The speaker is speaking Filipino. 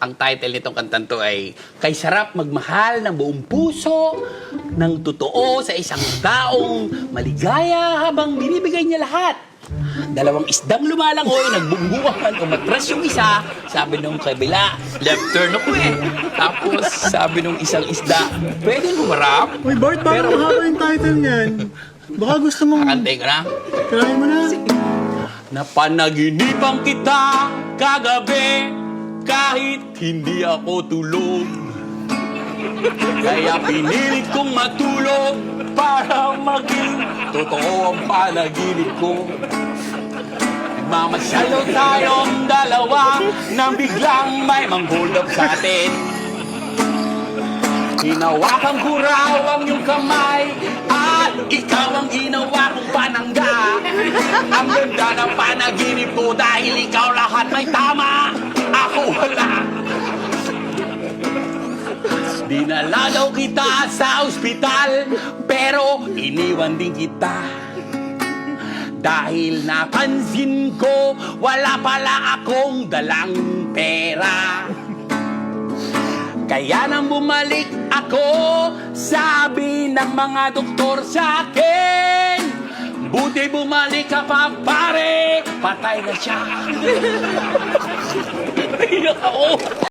Ang title nitong kantang to ay Kay Sarap Magmahal ng Buong Puso ng Totoo sa Isang Taong Maligaya habang binibigay niya lahat. Dalawang isdang lumalangoy, nagbungguan, umatras yung isa, sabi nung kabila, left turn ako eh. Tapos sabi nung isang isda, pwede humarap. Uy, Bart, parang mahaba yung title niyan. Baka gusto mong... Kakantay ko na. Try mo na. Napanaginipan kita kagabi kahit hindi ako tulog. Kaya pinilit kong matulog para maging totoo ang panaginip ko. Nagmamasyalo tayong dalawa nang biglang may mang-hold up sa atin. Hinawakan ko raw ang iyong kamay at ikaw ang ginawa kong panangga. Ang ganda ng panaginip ko dahil ikaw lahat may tama, ako wala. Dinala daw kita sa ospital, pero iniwan din kita. Dahil napansin ko, wala pala akong dalang pera. Kaya nang bumalik ako, sabi ng mga doktor sa akin, buti bumalik ka pa pare, patay na siya. Iyak ako.